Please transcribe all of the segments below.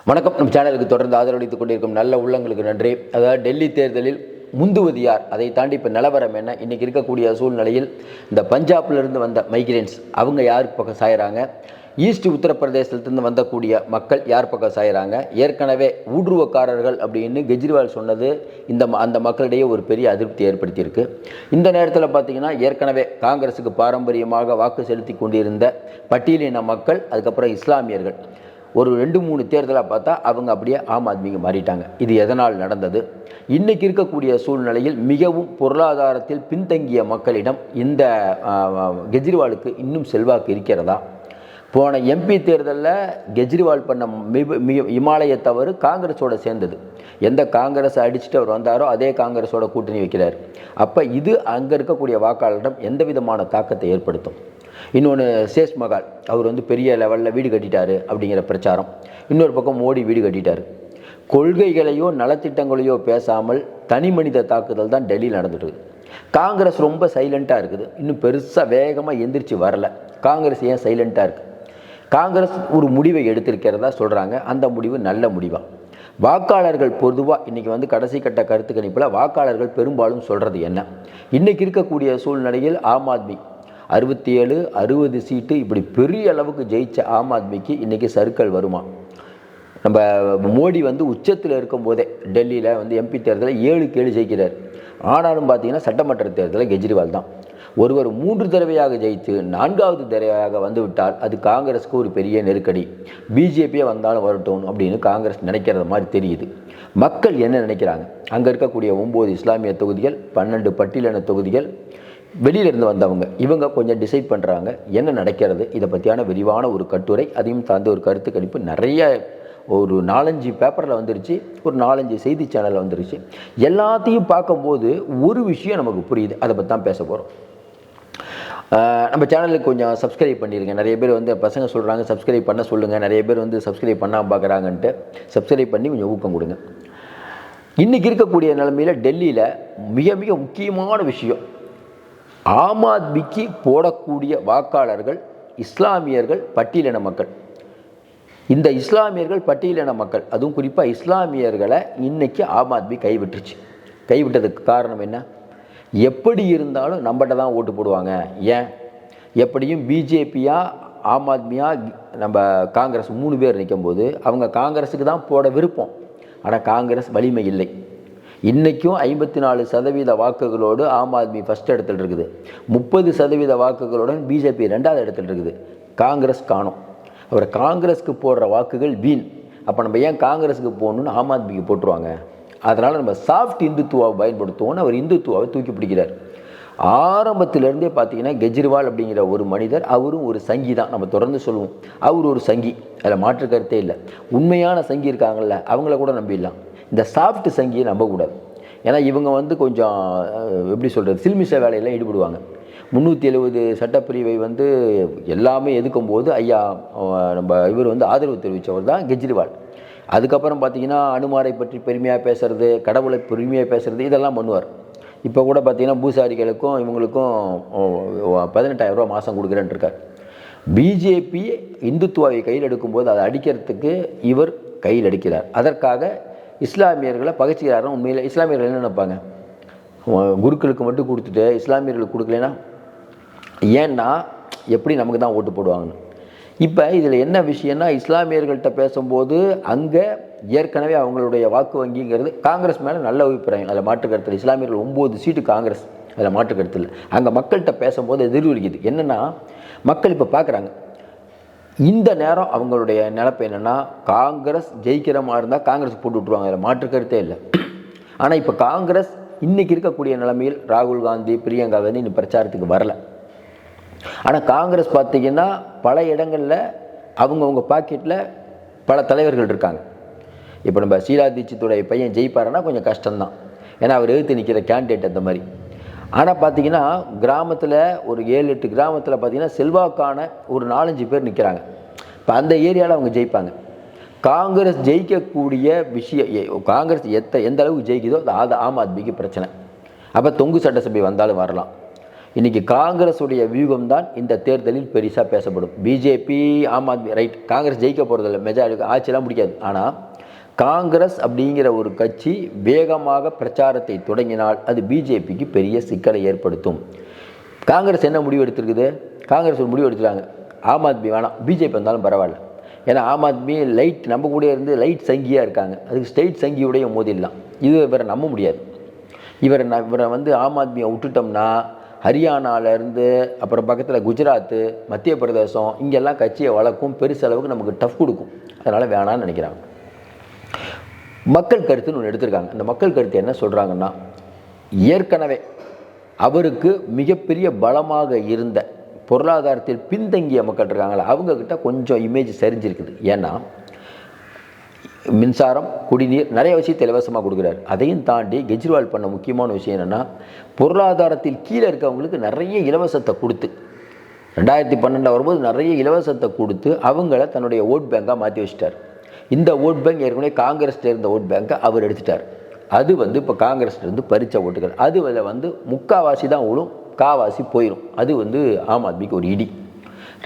வணக்கம். நம்ம சேனலுக்கு தொடர்ந்து ஆதரவளித்துக் கொண்டிருக்கும் நல்ல உள்ளங்களுக்கு நன்றி. அதாவது டெல்லி தேர்தலில் முந்துவது யார், அதை தாண்டி இப்போ நிலவரம் என்ன, இன்றைக்கி இருக்கக்கூடிய சூழ்நிலையில் இந்த பஞ்சாப்லேருந்து வந்த மைக்ரேன்ஸ் அவங்க யார் பக்கம் சாயிறாங்க, ஈஸ்ட் உத்தரப்பிரதேசத்திலிருந்து வந்தக்கூடிய மக்கள் யார் பக்கம் சாயிறாங்க, ஏற்கனவே ஊடுருவக்காரர்கள் அப்படின்னு கெஜ்ரிவால் சொன்னது அந்த மக்களிடையே ஒரு பெரிய அதிருப்தி ஏற்படுத்தியிருக்கு. இந்த நேரத்தில் பார்த்திங்கன்னா ஏற்கனவே காங்கிரஸுக்கு பாரம்பரியமாக வாக்கு செலுத்தி கொண்டிருந்த பட்டியலின மக்கள், அதுக்கப்புறம் இஸ்லாமியர்கள் ஒரு 2-3 தேர்தலாக பார்த்தா அவங்க அப்படியே ஆம் ஆத்மிக்கு மாறிட்டாங்க. இது எதனால் நடந்தது? இன்றைக்கி இருக்கக்கூடிய சூழ்நிலையில் மிகவும் பொருளாதாரத்தில் பின்தங்கிய மக்களிடம் இந்த கெஜ்ரிவாலுக்கு இன்னும் செல்வாக்கு இருக்கிறதா? போன எம்பி தேர்தலில் கெஜ்ரிவால் பண்ண இமாலய தவறு காங்கிரஸோடு சேர்ந்தது. எந்த காங்கிரஸை அடிச்சுட்டு அவர் வந்தாரோ அதே காங்கிரஸோட கூட்டணி வைக்கிறார். அப்போ இது அங்கே இருக்கக்கூடிய வாக்காளரிடம் எந்த விதமான தாக்கத்தை ஏற்படுத்தும்? இன்னொன்று சேஷ் மகால், அவர் பெரிய லெவலில் வீடு கட்டிட்டார் அப்படிங்கிற பிரச்சாரம். இன்னொரு பக்கம் மோடி வீடு கட்டிட்டார். கொள்கைகளையோ நலத்திட்டங்களையோ பேசாமல் தனி மனித தாக்குதல் தான் டெல்லியில் நடந்துட்டு. காங்கிரஸ் ரொம்ப சைலண்ட்டாக இருக்குது, இன்னும் பெருசாக வேகமாக எந்திரிச்சு வரல. காங்கிரஸ் ஏன் சைலண்ட்டாக இருக்குது? காங்கிரஸ் ஒரு முடிவை எடுத்திருக்கிறதா சொல்கிறாங்க. அந்த முடிவு நல்ல முடிவாக வாக்காளர்கள் பொதுவாக இன்றைக்கி கடைசி கட்ட கருத்து கணிப்பில் வாக்காளர்கள் பெரும்பாலும் சொல்கிறது என்ன? இன்றைக்கி இருக்கக்கூடிய சூழ்நிலையில் ஆம் ஆத்மி 67-60 சீட்டு இப்படி பெரிய அளவுக்கு ஜெயிச்ச ஆம் ஆத்மிக்கு இன்றைக்கி சர்க்கிள் வருமா? நம்ம மோடி உச்சத்தில் இருக்கும்போதே டெல்லியில் எம்பி தேர்தலில் 7 ஜெயிக்கிறார். ஆனாலும் பார்த்தீங்கன்னா சட்டமன்ற தேர்தலில் கெஜ்ரிவால் தான். ஒருவர் 3 தடவையாக ஜெயித்து 4வது தடவையாக வந்துவிட்டால் அது காங்கிரஸுக்கு ஒரு பெரிய நெருக்கடி. பிஜேபியே வந்தாலும் வரட்டும் அப்படின்னு காங்கிரஸ் நினைக்கிறது மாதிரி தெரியுது. மக்கள் என்ன நினைக்கிறாங்க? அங்கே இருக்கக்கூடிய 9 இஸ்லாமிய தொகுதிகள், 12 பட்டியலின தொகுதிகள், வெளியிலிருந்து வந்தவங்க, இவங்க கொஞ்சம் டிசைட் பண்ணுறாங்க என்ன நடக்கிறது. இதை பற்றியான விரிவான ஒரு கட்டுரை, அதையும் சார்ந்த ஒரு கருத்து கணிப்பு நிறைய ஒரு 4-5 பேப்பரில் வந்துருச்சு, ஒரு 4-5 செய்தி சேனலில் வந்துருச்சு. எல்லாத்தையும் பார்க்கும்போது ஒரு விஷயம் நமக்கு புரியுது. அதை பற்றி தான் பேச போகிறோம். நம்ம சேனலுக்கு கொஞ்சம் சப்ஸ்கிரைப் பண்ணிடுங்க. நிறைய பேர் பசங்க சொல்கிறாங்க சப்ஸ்கிரைப் பண்ண சொல்லுங்கள். நிறைய பேர் சப்ஸ்கிரைப் பண்ணாமல் பார்க்குறாங்கன்ட்டு சப்ஸ்கிரைப் பண்ணி கொஞ்சம் ஊக்கம் கொடுங்க. இன்றைக்கி இருக்கக்கூடிய நிலைமையில் டெல்லியில் மிக மிக முக்கியமான விஷயம், ஆம் ஆத்மிக்கு போடக்கூடிய வாக்காளர்கள் இஸ்லாமியர்கள், பட்டியலின மக்கள். இந்த இஸ்லாமியர்கள், பட்டியலின மக்கள், அதுவும் குறிப்பாக இஸ்லாமியர்களை இன்றைக்கி ஆம் ஆத்மி கைவிட்டுருச்சு. கைவிட்டதுக்கு காரணம் என்ன? எப்படி இருந்தாலும் நம்மகிட்ட தான் ஓட்டு போடுவாங்க. ஏன்? எப்படியும் பிஜேபியா ஆம் ஆத்மியா நம்ம காங்கிரஸ் 3 பேர் நிற்கும்போது அவங்க காங்கிரஸுக்கு தான் போட விருப்பம். ஆனால் காங்கிரஸ் வலிமை இல்லை. இன்றைக்கும் 54% வாக்குகளோடு ஆம் ஆத்மி ஃபஸ்ட் இடத்துல இருக்குது. 30% வாக்குகளுடன் பிஜேபி 2வது இடத்துல இருக்குது. காங்கிரஸ் காணும். அவர் காங்கிரஸுக்கு போடுற வாக்குகள் வீண். அப்போ நம்ம ஏன் காங்கிரஸுக்கு போகணுன்னு ஆம் ஆத்மிக்கு போட்டுருவாங்க. அதனால் நம்ம சாஃப்ட் இந்துத்துவாவை பயன்படுத்துவோன்னு அவர் இந்துத்துவாவை தூக்கி பிடிக்கிறார். ஆரம்பத்திலேருந்தே பார்த்தீங்கன்னா கெஜ்ரிவால் அப்படிங்கிற ஒரு மனிதர், அவரும் ஒரு சங்கி தான். நம்ம தொடர்ந்து சொல்லுவோம் அவர் ஒரு சங்கி, அதில் மாற்று கருத்தே இல்லை. உண்மையான சங்கி இருக்காங்கள்ல, அவங்கள கூட நம்பிடலாம். இந்த சாஃப்ட் சங்கியை நம்பக்கூடாது. ஏன்னா இவங்க கொஞ்சம் எப்படி சொல்கிறது, சில்மிஷ வேலையெல்லாம் ஈடுபடுவாங்க. 370 சட்டப்பிரிவை எல்லாமே எதுக்கும்போது ஐயா நம்ம இவர் ஆதரவு தெரிவித்தவர் தான் கெஜ்ரிவால். அதுக்கப்புறம் பார்த்திங்கன்னா அனுமாரை பற்றி பெருமையாக பேசுகிறது, கடவுளை பெருமையாக பேசுகிறது, இதெல்லாம் பண்ணுவார். இப்போ கூட பார்த்திங்கன்னா பூசாரிகளுக்கும் இவங்களுக்கும் 18,000 ரூபா மாதம் கொடுக்குறேன்னு இருக்கார். பிஜேபி இந்துத்துவாவை கையில் எடுக்கும்போது அதை அடிக்கிறதுக்கு இவர் கையில் அடிக்கிறார். அதற்காக இஸ்லாமியர்களை பகைச்சிக்கிறாருன்னு உண்மையில் இஸ்லாமியர்கள் என்ன நினைப்பாங்க? குருக்களுக்கு மட்டும் கொடுத்துட்டு இஸ்லாமியர்களுக்கு கொடுக்கலனா ஏன்னா எப்படி நமக்கு தான் ஓட்டு போடுவாங்கன்னு. இப்போ இதில் என்ன விஷயம்னா, இஸ்லாமியர்கள்ட்ட பேசும்போது அங்கே ஏற்கனவே அவங்களுடைய வாக்கு வங்கிங்கிறது காங்கிரஸ் மேலே நல்ல அபிப்பிராயம், அதில் மாற்று கருத்தில். இஸ்லாமியர்கள் 9 சீட்டு காங்கிரஸ், அதில் மாற்று கருத்தில். அங்கே மக்கள்கிட்ட பேசும்போது எதிர்வலிக்குது. என்னென்னா மக்கள் இப்போ பார்க்குறாங்க இந்த நேரம் அவங்களுடைய நிலப்பை என்னென்னா, காங்கிரஸ் ஜெயிக்கிற மாதிரி இருந்தால் காங்கிரஸ் போட்டு விட்ருவாங்க, அதில் மாற்று கருத்தே இல்லை. ஆனால் இப்போ காங்கிரஸ் இன்றைக்கி இருக்கக்கூடிய நிலைமையில் ராகுல் காந்தி, பிரியங்கா காந்தி இன்னும் பிரச்சாரத்துக்கு வரலை. ஆனால் காங்கிரஸ் பார்த்திங்கன்னா பல இடங்களில் அவங்கவுங்க பாக்கெட்டில் பல தலைவர்கள் இருக்காங்க. இப்போ நம்ம ஷீலா தீட்சித்துடைய பையன் ஜெயிப்பாருன்னா கொஞ்சம் கஷ்டம்தான், ஏன்னா அவர் எழுத்து நிற்கிற கேண்டிடேட் அந்த மாதிரி. ஆனால் பார்த்திங்கன்னா கிராமத்தில் ஒரு 7-8 கிராமத்தில் பார்த்திங்கன்னா செல்வாக்கான ஒரு 4-5 பேர் நிற்கிறாங்க. இப்போ அந்த ஏரியாவில் அவங்க ஜெயிப்பாங்க. காங்கிரஸ் ஜெயிக்கக்கூடிய விஷயம், காங்கிரஸ் எந்த அளவுக்கு ஜெயிக்குதோ அது ஆம் ஆத்மிக்கு பிரச்சனை. அப்போ தொங்கு சட்டசபை வந்தாலும் வரலாம். இன்றைக்கி காங்கிரஸுடைய வியூகம் தான் இந்த தேர்தலில் பெருசாக பேசப்படும். பிஜேபி, ஆம் ஆத்மி ரைட், காங்கிரஸ் ஜெயிக்க போகிறதில்ல, மெஜாரிட்டி ஆட்சியெல்லாம் முடிக்காது. ஆனால் காங்கிரஸ் அப்படிங்கிற ஒரு கட்சி வேகமாக பிரச்சாரத்தை தொடங்கினால் அது பிஜேபிக்கு பெரிய சிக்கலை ஏற்படுத்தும். காங்கிரஸ் என்ன முடிவு எடுத்திருக்குது? காங்கிரஸ் ஒரு முடிவு எடுத்துருக்காங்க, ஆம் ஆத்மி வேணாம், பிஜேபி வந்தாலும் பரவாயில்ல. ஏன்னா ஆம் ஆத்மி லைட் நம்ம கூட இருந்து லைட் சங்கியாக இருக்காங்க, அதுக்கு ஸ்டேட் சங்கியுடைய மோதிடலாம். இது இவரை நம்ப முடியாது. இவரை வந்து ஆம் ஆத்மியை விட்டுட்டோம்னா ஹரியானாவிலேருந்து அப்புறம் பக்கத்தில் குஜராத்து, மத்திய பிரதேசம் இங்கெல்லாம் கட்சியை வளர்க்கும், பெருசளவுக்கு நமக்கு டஃப் கொடுக்கும். அதனால் வேணான்னு நினைக்கிறாங்க. மக்கள் கருத்துன்னு ஒன்று எடுத்திருக்காங்க. அந்த மக்கள் கருத்து என்ன சொல்கிறாங்கன்னா, ஏற்கனவே அவருக்கு மிகப்பெரிய பலமாக இருந்த பொருளாதாரத்தில் பின்தங்கிய மக்கள் இருக்காங்களா, அவங்கக்கிட்ட கொஞ்சம் இமேஜ் சரிஞ்சிருக்குது. ஏன்னா மின்சாரம், குடிநீர் நிறைய விஷயத்தை இலவசமாக கொடுக்குறாரு. அதையும் தாண்டி கெஜ்ரிவால் பண்ண முக்கியமான விஷயம் என்னென்னா, பொருளாதாரத்தில் கீழே இருக்கவங்களுக்கு நிறைய இலவசத்தை கொடுத்து 2012 வரும்போது நிறைய இலவசத்தை கொடுத்து அவங்கள தன்னுடைய ஓட் பேங்காக மாற்றி வச்சிட்டார். இந்த ஓட் பேங்க் ஏற்கனவே காங்கிரஸ்ல இருந்த ஓட் பேங்கை அவர் எடுத்துட்டார். அது வந்து இப்போ காங்கிரஸ்லேருந்து பறித்த ஓட்டுகள், அது வந்து முக்காவாசி தான் விழும், காவாசி போயிடும். அது வந்து ஆம் ஆத்மிக்கு ஒரு இடி.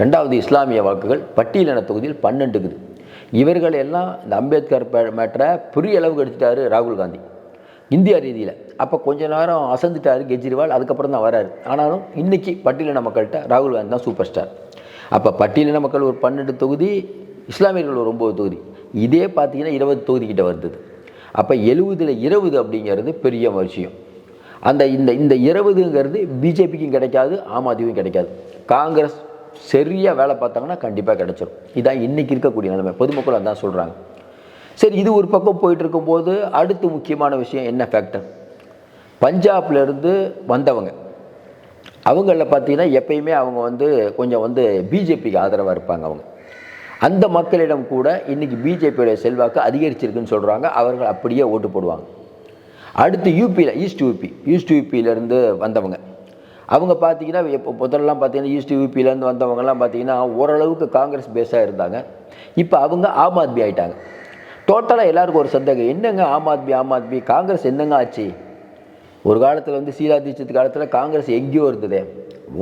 ரெண்டாவது, இஸ்லாமிய வாக்குகள் பட்டியலின தொகுதியில் 12 இவர்கள் எல்லாம் இந்த அம்பேத்கர் மேட்டரை பெரிய அளவுக்கு எடுத்துட்டாரு ராகுல் காந்தி இந்தியா ரீதியில். அப்போ கொஞ்ச நேரம் அசந்துட்டார் கெஜ்ரிவால், அதுக்கப்புறம் தான் வராரு. ஆனாலும் இன்றைக்கி பட்டியலின மக்கள்கிட்ட ராகுல் காந்தி தான் சூப்பர் ஸ்டார். அப்போ பட்டியலின மக்கள் ஒரு 12 தொகுதி, இஸ்லாமியர்கள் ஒரு 9 தொகுதி, இதே பார்த்தீங்கன்னா 20 தொகுதிக்கிட்ட வருது. அப்போ 70ல் 20 அப்படிங்கிறது பெரிய விஷயம். அந்த இந்த 20ங்கிறது பிஜேபிக்கும் கிடைக்காது, ஆம் ஆத்மிக்கும் கிடைக்காது. காங்கிரஸ் சரியாக வேலை பார்த்தாங்கன்னா கண்டிப்பாக கிடைச்சிடும். இதான் இன்றைக்கி இருக்கக்கூடிய நிலைமை. பொதுமக்கள் அதான் சொல்கிறாங்க. சரி, இது ஒரு பக்கம் போயிட்டு இருக்கும்போது அடுத்து முக்கியமான விஷயம் என்ன ஃபேக்டர், பஞ்சாப்லேருந்து வந்தவங்க அவங்களில் பார்த்தீங்கன்னா எப்பயுமே அவங்க வந்து கொஞ்சம் வந்து பிஜேபிக்கு ஆதரவாக இருப்பாங்க. அவங்க அந்த மக்களிடம் கூட இன்றைக்கி பிஜேபியோடைய செல்வாக்கு அதிகரிச்சிருக்குன்னு சொல்கிறாங்க. அவர்கள் அப்படியே ஓட்டு போடுவாங்க. அடுத்து யூபியில் ஈஸ்ட் யூபியிலேருந்து வந்தவங்க அவங்க பார்த்தீங்கன்னா இப்போ முதல்லாம் பார்த்தீங்கன்னா ஈஸ்ட் யூபியிலேருந்து வந்தவங்கலாம் பார்த்தீங்கன்னா ஓரளவுக்கு காங்கிரஸ் பேஸாக இருந்தாங்க. இப்போ அவங்க ஆம் ஆத்மி ஆகிட்டாங்க. டோட்டலாக எல்லாருக்கும் ஒரு சந்தேகம், என்னங்க ஆம் ஆத்மி காங்கிரஸ் என்னங்க ஆச்சு? ஒரு காலத்தில் வந்து ஷீலா தீட்சித் காலத்தில் காங்கிரஸ் எங்கேயோ இருந்தது,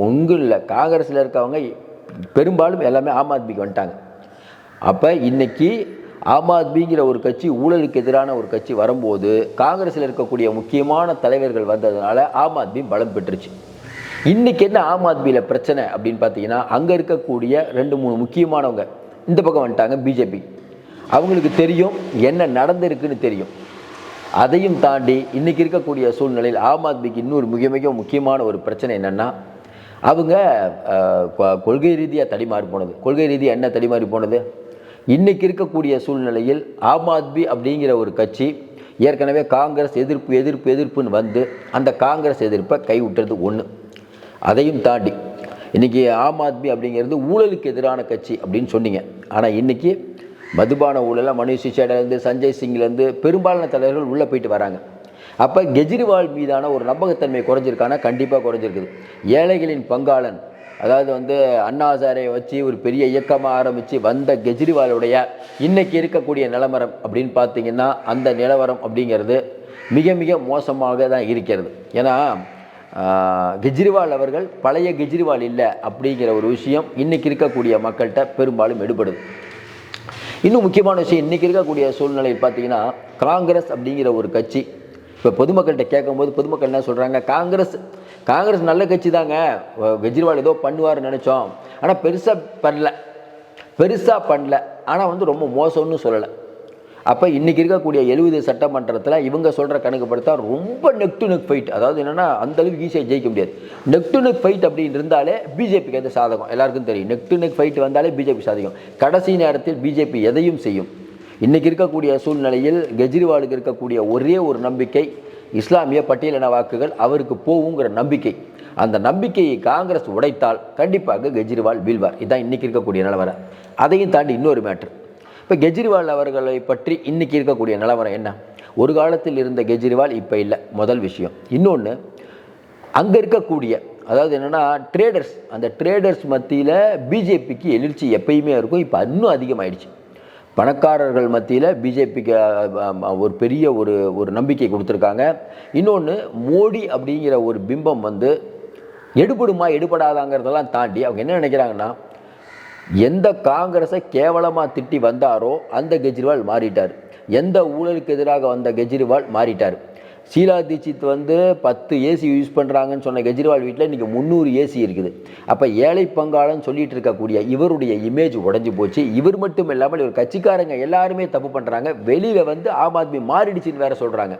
ஒன்றும் இல்லை. காங்கிரஸில் இருக்கவங்க பெரும்பாலும் எல்லாமே ஆம் ஆத்மிக்கு வந்துட்டாங்க. அப்போ இன்றைக்கி ஆம் ஆத்மிங்கிற ஒரு கட்சி, ஊழலுக்கு எதிரான ஒரு கட்சி வரும்போது காங்கிரஸில் இருக்கக்கூடிய முக்கியமான தலைவர்கள் வந்ததுனால ஆம் ஆத்மி பலம் பெற்றுச்சு. இன்றைக்கி என்ன ஆம் ஆத்மியில் பிரச்சனை அப்படின்னு பார்த்தீங்கன்னா, அங்கே இருக்கக்கூடிய 2-3 முக்கியமானவங்க இந்த பக்கம் வந்துட்டாங்க பிஜேபி. அவங்களுக்கு தெரியும் என்ன நடந்திருக்குன்னு தெரியும். அதையும் தாண்டி இன்றைக்கி இருக்கக்கூடிய சூழ்நிலையில் ஆம் ஆத்மிக்கு இன்னொரு மிக முக்கியமான ஒரு பிரச்சனை என்னென்னா, அவங்க கொள்கை ரீதியாக தடிமாறி போனது. கொள்கை ரீதியாக என்ன தடிமாறி போனது? இன்றைக்கி இருக்கக்கூடிய சூழ்நிலையில் ஆம் ஆத்மி அப்படிங்கிற ஒரு கட்சி ஏற்கனவே காங்கிரஸ் எதிர்ப்புன்னு வந்து அந்த காங்கிரஸ் எதிர்ப்பை கைவிட்டுறது ஒன்று. அதையும் தாண்டி இன்றைக்கி ஆம் ஆத்மி அப்படிங்கிறது ஊழலுக்கு எதிரான கட்சி அப்படின்னு சொன்னீங்க. ஆனால் இன்றைக்கி மதுபான ஊழலில் மனீஷ் சிசோடியாலேருந்து சஞ்சய் சிங்லேருந்து பெரும்பாலான தலைவர்கள் உள்ளே போயிட்டு வராங்க. அப்போ கெஜ்ரிவால் மீதான ஒரு நம்பகத்தன்மை குறைஞ்சிருக்கானா? கண்டிப்பாக குறைஞ்சிருக்குது. ஏழைகளின் பங்காளன், அதாவது வந்து அண்ணா ஹசாரே வச்சு ஒரு பெரிய இயக்கமாக ஆரம்பித்து வந்த கெஜ்ரிவாலுடைய இன்றைக்கி இருக்கக்கூடிய நிலவரம் அப்படின்னு பார்த்தீங்கன்னா, அந்த நிலவரம் அப்படிங்கிறது மிக மோசமாக தான் இருக்கிறது. ஏன்னா கெஜ்ரிவால் அவர்கள் பழைய கெஜ்ரிவால் இல்லை அப்படிங்கிற ஒரு விஷயம் இன்றைக்கி இருக்கக்கூடிய மக்கள்கிட்ட பெரும்பாலும் எடுபடுது. இன்னும் முக்கியமான விஷயம், இன்றைக்கி இருக்கக்கூடிய சூழ்நிலையில் பார்த்தீங்கன்னா, காங்கிரஸ் அப்படிங்கிற ஒரு கட்சி இப்போ பொதுமக்கள்கிட்ட கேட்கும்போது பொதுமக்கள் என்ன சொல்கிறாங்க, காங்கிரஸ் நல்ல கட்சி தாங்க, கெஜ்ரிவால் ஏதோ பண்ணுவார்னு நினச்சோம், ஆனால் பெருசாக பண்ணல, ஆனால் வந்து ரொம்ப மோசம்னு சொல்லலை. அப்போ இன்றைக்கி இருக்கக்கூடிய 70 சட்டமன்றத்தில் இவங்க சொல்கிற கணக்கு படுத்தா ரொம்ப நெக் டு நெக் ஃபைட். அதாவது என்னென்னா, அந்தளவுக்கு ஈஸியாக ஜெயிக்க முடியாது. நெக் டு நெக் ஃபைட் அப்படின்னு இருந்தாலே பிஜேபிக்கு அது சாதகம். எல்லாருக்கும் தெரியும், நெக் டு நெக் ஃபைட் வந்தாலே பிஜேபி சாதகம். கடைசி நேரத்தில் பிஜேபி எதையும் செய்யும். இன்றைக்கி இருக்கக்கூடிய சூழ்நிலையில் கெஜ்ரிவாலுக்கு இருக்கக்கூடிய ஒரே ஒரு நம்பிக்கை, இஸ்லாமிய பட்டியலின வாக்குகள் அவருக்கு போகுங்கிற நம்பிக்கை. அந்த நம்பிக்கையை காங்கிரஸ் உடைத்தால் கண்டிப்பாக கெஜ்ரிவால் வீழ்வார். இதுதான் இன்றைக்கி இருக்கக்கூடிய நிலவரம். அதையும் தாண்டி இன்னொரு மேட்ரு, இப்போ கெஜ்ரிவால் அவர்களை பற்றி இன்றைக்கி இருக்கக்கூடிய நிலவரம் என்ன? ஒரு காலத்தில் இருந்த கெஜ்ரிவால் இப்போ இல்லை, முதல் விஷயம். இன்னொன்று, அங்கே இருக்கக்கூடிய அதாவது என்னென்னா ட்ரேடர்ஸ், அந்த ட்ரேடர்ஸ் மத்தியில் பிஜேபிக்கு எழுச்சி எப்பயுமே இருக்கும், இப்போ இன்னும் அதிகமாகிடுச்சு. பணக்காரர்கள் மத்தியில் பிஜேபிக்கு ஒரு பெரிய ஒரு நம்பிக்கை கொடுத்துருக்காங்க. இன்னொன்று, மோடி அப்படிங்கிற ஒரு பிம்பம் வந்து எடுபடுமா எடுபடாதாங்கிறதெல்லாம் தாண்டி அவங்க என்ன நினைக்கிறாங்கன்னா, எந்த காங்கிரஸை கேவலமாக திட்டி வந்தாரோ அந்த கெஜ்ரிவால் மாறிட்டார், எந்த ஊழலுக்கு எதிராக வந்த கெஜ்ரிவால் மாறிட்டார். ஷீலா தீட்சித் 10 ஏசி யூஸ் பண்ணுறாங்கன்னு சொன்ன கெஜ்ரிவால் வீட்டில் இன்றைக்கி 300 ஏசி இருக்குது. அப்போ ஏழை பங்காளன்னு சொல்லிட்டு இருக்கக்கூடிய இவருடைய இமேஜ் உடஞ்சி போச்சு. இவர் மட்டும் இல்லாமல் இவர் கட்சிக்காரங்க எல்லாருமே தப்பு பண்ணுறாங்க. வெளியில் ஆம் ஆத்மி மாறிடுச்சின்னு வேற சொல்கிறாங்க.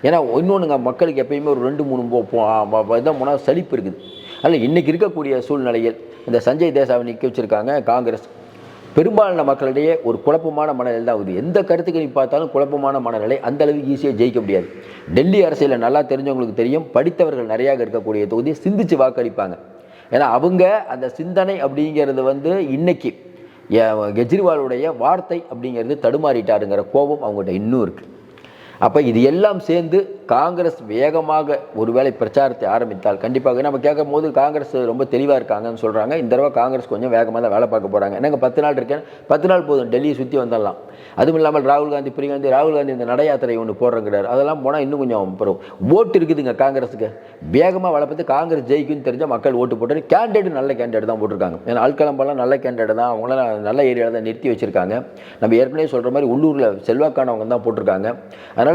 ஏன்னா இன்னொன்றுங்க, மக்களுக்கு எப்பயுமே ஒரு 2-3 இதான் போனால் சலிப்பு இருக்குது. அதில் இன்றைக்கி இருக்கக்கூடிய சூழ்நிலையில் இந்த சஞ்சய் தேசாவை நிற்க வச்சுருக்காங்க காங்கிரஸ். பெரும்பாலான மக்களிடையே ஒரு குழப்பமான மனநிலை தான் ஆகுது. எந்த கருத்துக்கு நீ பார்த்தாலும் குழப்பமான மனநிலை. அந்த அளவுக்கு ஈஸியாக ஜெயிக்க முடியாது. டெல்லி அரசியலில் நல்லா தெரிஞ்சவங்களுக்கு தெரியும், படித்தவர்கள் நிறையாக இருக்கக்கூடிய தொகுதி சிந்திச்சு வாக்களிப்பாங்க. ஏன்னா அவங்க அந்த சிந்தனை அப்படிங்கிறது இன்னைக்கு கெஜ்ரிவாலுடைய வார்த்தை அப்படிங்கிறது தடுமாறிட்டாருங்கிற கோபம் அவங்ககிட்ட இன்னும் இருக்குது. அப்போ இது எல்லாம் சேர்ந்து காங்கிரஸ் வேகமாக ஒருவேளை பிரச்சாரத்தை ஆரம்பித்தால் கண்டிப்பாக நம்ம கேட்கும் போது காங்கிரஸ் ரொம்ப தெளிவாக இருக்காங்கன்னு சொல்கிறாங்க. இந்த தடவை காங்கிரஸ் கொஞ்சம் வேகமாக தான் வேலை பார்க்க போகிறாங்க. எனக்கு 10 நாள் இருக்கேன், 10 நாள் போதும் டெல்லியை சுற்றி வந்துடலாம். அதுவும் இல்லாமல் ராகுல் காந்தி இந்த நட யாத்திரை ஒன்று போடுறங்கிறார். அதெல்லாம் போனால் இன்னும் கொஞ்சம் அப்புறம் ஓட்டு இருக்குதுங்க காங்கிரஸுக்கு. வேகமாக வளர்ப்பது காங்கிரஸ் ஜெயிக்குன்னு தெரிஞ்சால் மக்கள் ஓட்டு போட்டு கேண்டிடேட் நல்ல கேண்டிடேட் தான் போட்டிருக்காங்க. ஏன்னா ஆள்களம்பெல்லாம் நல்ல கேண்டிடேட் தான், அவங்களாம் நல்ல ஏரியாவில் தான் நிறுத்தி வச்சுருக்காங்க. நம்ம ஏற்கனவே சொல்கிற மாதிரி உள்ளூரில் செல்வாக்கானவங்க தான் போட்டிருக்காங்க. அதனால்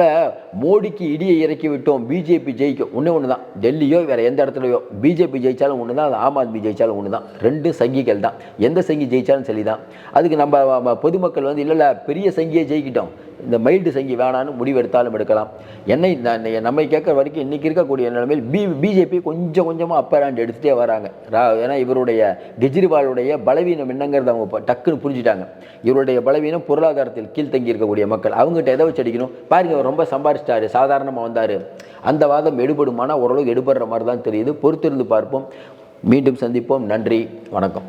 மோடிக்கு இடியை இறக்கி விட்டோம், பிஜேபி ஜெயிக்கும். ஒன்று தான், டெல்லியோ வேறு எந்த இடத்துலையோ பிஜேபி ஜெயித்தாலும் ஒன்று தான், அது ஆம் ஆத்மி ஜெயித்தாலும் ஒன்று தான். 2 சங்கிகள் தான். எந்த சங்கி ஜெயித்தாலும் சரி தான். அதுக்கு நம்ம பொதுமக்கள் இல்லை பெரிய சங்கியை ஜெயிக்கிட்டோம், இந்த மைல்டு சங்கி வேணான்னு முடிவெடுத்தாலும் எடுக்கலாம். நம்ம கேட்குற வரைக்கும் இன்றைக்கி இருக்கக்கூடிய நிலைமையில் பிஜேபி கொஞ்சமாக அப்பர் ஹேண்ட் எடுத்துகிட்டே வராங்க. ஏன்னா இவருடைய கெஜ்ரிவாலுடைய பலவீனம் என்னங்கிறத அவங்க டக்குன்னு புரிஞ்சுட்டாங்க. இவருடைய பலவீனம் பொருளாதாரத்தில் கீழ்த்தங்கி இருக்கக்கூடிய மக்கள். அவங்ககிட்ட எதை வச்சு அடிக்கணும் பாருங்க, அவர் ரொம்ப சம்பாதிச்சிட்டாரு, சாதாரணமாக வந்தார், அந்த வாதம் எடுபடுமானா ஓரளவுக்கு எடுபடுற மாதிரி தான் தெரியுது. பொறுத்திருந்து பார்ப்போம். மீண்டும் சந்திப்போம். நன்றி, வணக்கம்.